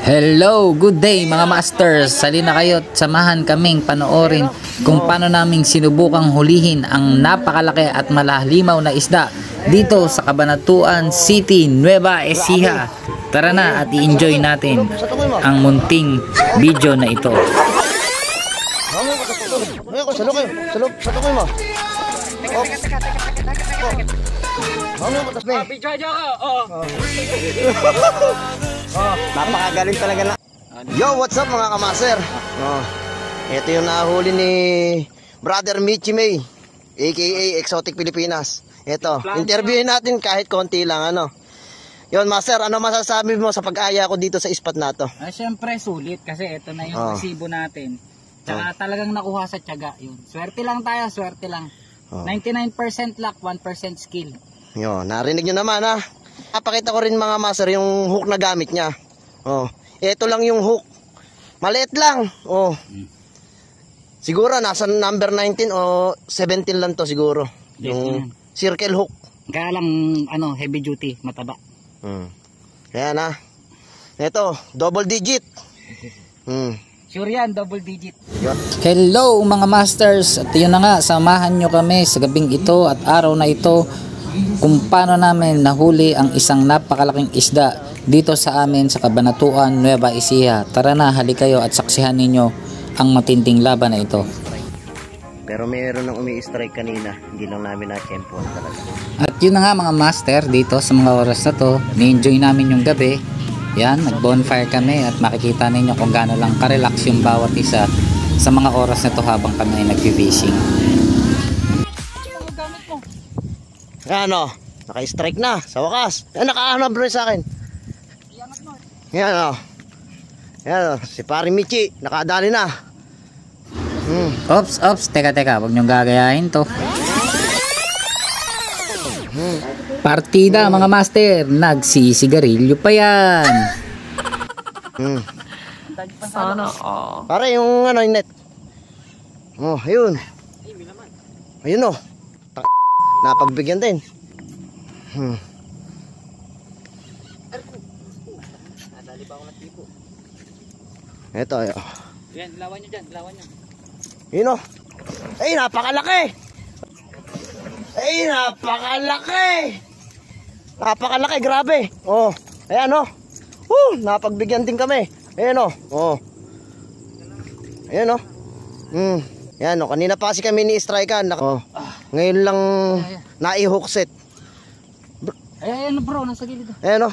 Hello, good day mga masters. Salina kayo at samahan kaming panoorin kung paano naming sinubukang hulihin ang napakalaki at malahalimaw na isda dito sa Cabanatuan City, Nueva Ecija. Tara na at i-enjoy natin ang munting video na ito. Napakagaling talaga na. Yo, what's up mga kamaser? Ito yung nahuli ni Brother Michi May, aka Exotic Pilipinas. Ito, interviewin natin kahit konti lang ano. Yon, master, ano masasabi mo sa pag-aya ko dito sa spot na to? Siyempre sulit kasi ito na yung resibo natin. Tsaka talagang nakuha sa tiyaga yun. Swerte lang tayo, swerte lang. 99% luck, 1% skill. Yo, narinig nyo naman ha. Papakita ko rin mga master yung hook na gamit niya. Ito lang yung hook. Maliit lang. Siguro nasa number 19 o 17 lang to siguro. Yung circle hook. Kaya lang ano, heavy duty, mataba. Kaya na. Ito, double digit. Sure yan, double digit. Hello mga masters. At yun na nga, samahan nyo kami sa gabing ito at araw na ito kung paano namin nahuli ang isang napakalaking isda dito sa amin sa Cabanatuan, Nueva Ecija. Tara na, halik kayo at saksihan ninyo ang matinding laban na ito. Pero mayroon nang umi-strike kanina, hindi lang namin na-tempo talaga. At yun na nga mga master, dito sa mga oras na to, ni-enjoy namin yung gabi. Yan, nag-bonfire kami at makikita ninyo kung gaano lang ka-relax yung bawat isa sa mga oras na to habang kami ay nag-fishing. Ano, naka-strike na sa wakas. Nakahanap rin sa akin. Yan Yan si Pari Michi, nakadali na. Ops, teka, huwag niyong gagayahin to. Partida mga master, nagsisigarilyo pa yan. Sana Pare yung ano, yung net. Ayun. Ayun napagbigyan din. Nadali ba ako ng tipo? Ito ayo. Yan, lawan nyo dyan, lawan nyo. Yun ay napakalaki. Ay napakalaki. Napakalaki, grabe. Ayan napagbigyan din kami. Ayan Ayan Yan kanina pa kasi kami ni-strikean. Ngayon lang nai-hook set. Ayan bro, nasa gilid. Ayan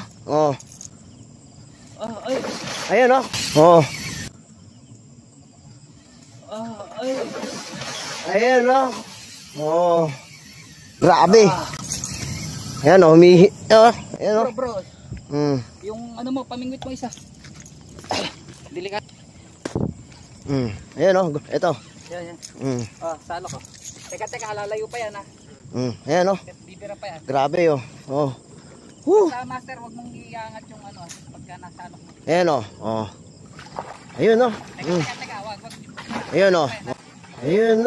Ayan Ayan grabe. Ayan humihi. Ayan Bro. Yung ano mo, pamingwit mo isa. Dilikat. Ayan ito. Yan. Salo ko. Teka, lalayo pa yan ha. Ayan Bibira pa yan. grabe Sa master, wag mong iangat yung ano pagka nasalo mo. Ayan Ayun Teka, wag. Ayun Ayun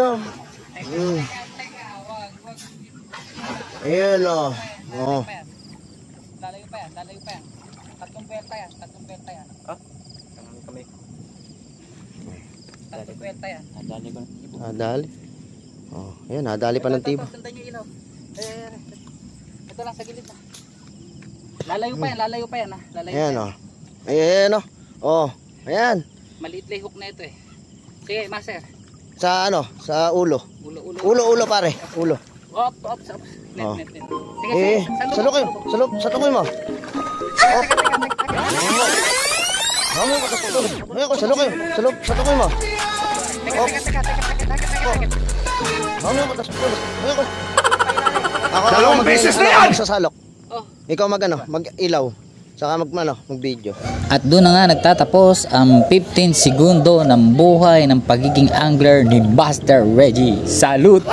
Ayun Lalayo pa yan. Tatlong benta yan. Tatlong benta yan. Nadali. Ayan, nadali pa ng tibo. Sundan yung ilaw. Ito lang sa gilid na. Lalayo pa yan ha. Ayan Ayan Ayan. Maliit lang hook na ito eh. Sige, master. Sa sa ulo. Ulo pare. Ulo. Ops. Net. Salo kayo. Sa tukoy mo. Salo kayo. Sa tukoy mo. Teka. Dalawang beses na yan! Sasalok. Ikaw mag-ilaw. Saka mag-video. At doon na nga nagtatapos ang 15 segundo ng buhay ng pagiging angler ni Master Reggie. Salute!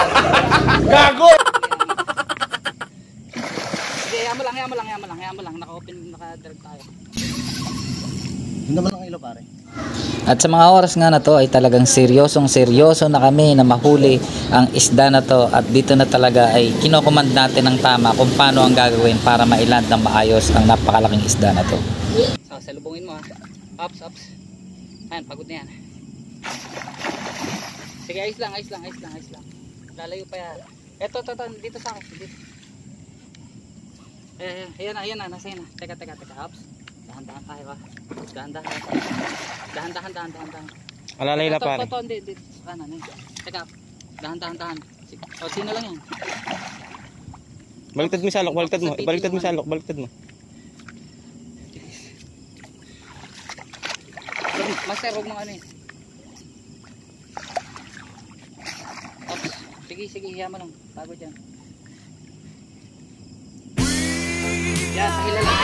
Gago! Sige, hayaan mo lang. Naka-direct tayo. Hindi naman ang ilaw pare. At sa mga oras nga na to ay talagang seryoso na kami na mahuli ang isda na to, at dito na talaga ay kinokomand natin ng tama kung paano ang gagawin para mailand ng maayos ang napakalaking isda na to. So, salubungin mo ha. Ups. Ayan, pagod na yan. Sige, ayos lang. Lalayo pa yan. Eto, dito sa akin. Dito. Ayan na, nasa yan na. Teka. Ups. Dahan-dahan tayo ba? Dahan-dahan. Alalay na pare. Ito, hindi. Teka, dahan-dahan. O, sino lang yan? Baliktad mo yung salok, baliktad mo. Master, huwag mo ano eh. Ops, sige, hiya mo lang. Bago dyan. Yan, hila lang.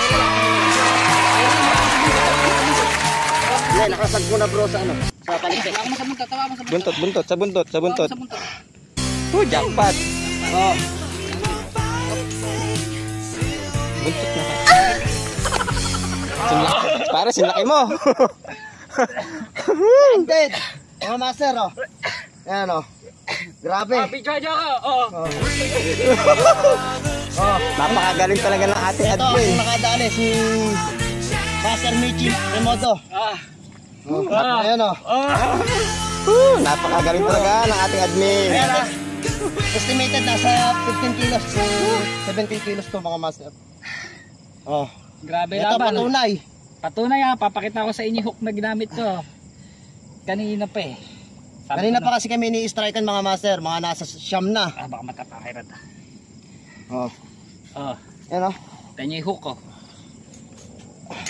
Hindi, nakasagpo na bro sa ano. Sa palikpik. Tawa mo sa buntot. Buntot, sa buntot. Tawa mo sa buntot. Jackpot. Oh. Buntot na ka. Para sinlaki mo. Ended. Mga master, oh. Ayan, oh. Grabe. Bidyo ka. Oh. Oh. Napakagaling talaga ng ating Ito, admin. yung nakadali, si Master Michi Remoto. Oh. Ayan, oh. Napakagaling talaga ng ating admin. Ayan, ah. Estimated nasa 15 kilos to 17 kilos to mga master. Oh. Grabe Ito laban. patunay. Papakita ko sa inyo hook na ginamit ko. Kanina pa eh. Kanina pa kasi kami ni-striken mga master, mga nasa siyam na. Baka matatakirat. Oh. Ayan, oh. Kanya yung hook ko.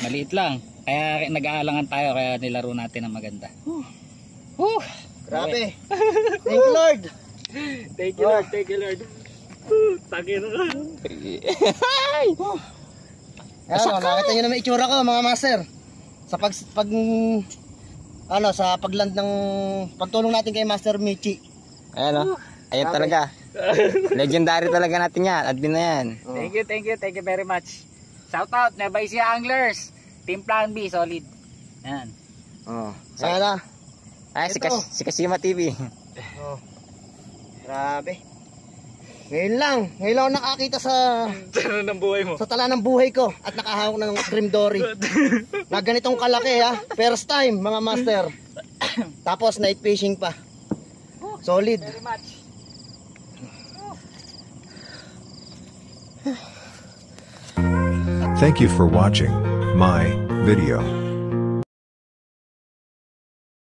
Maliit lang. Kaya nag-aalangan tayo, kaya nilaro natin ng maganda. Grabe. Thank you, Lord. Thank you Lord. Takira ka. Ayan, oh, nakita nyo naman itsura ko mga master. Sa sa pagland ng pagtulong natin kay Master Michi. Ayan o. Ayan talaga. Legendary talaga natin yan. Admin na yan. Thank you very much. Shout out, Nueva Ecija Anglers. Team Plan B, solid. Yan. Oh. Sana. Ay, si Kasima TV. Oh. Grabe. Ngayon lang ako nakakita sa ng buhay mo. Sa tala ng buhay ko at nakahawak ng Grim Dory. Na ganitong kalaki ha. First time mga master. Tapos night fishing pa. Solid. Very much. Thank you for watching my video.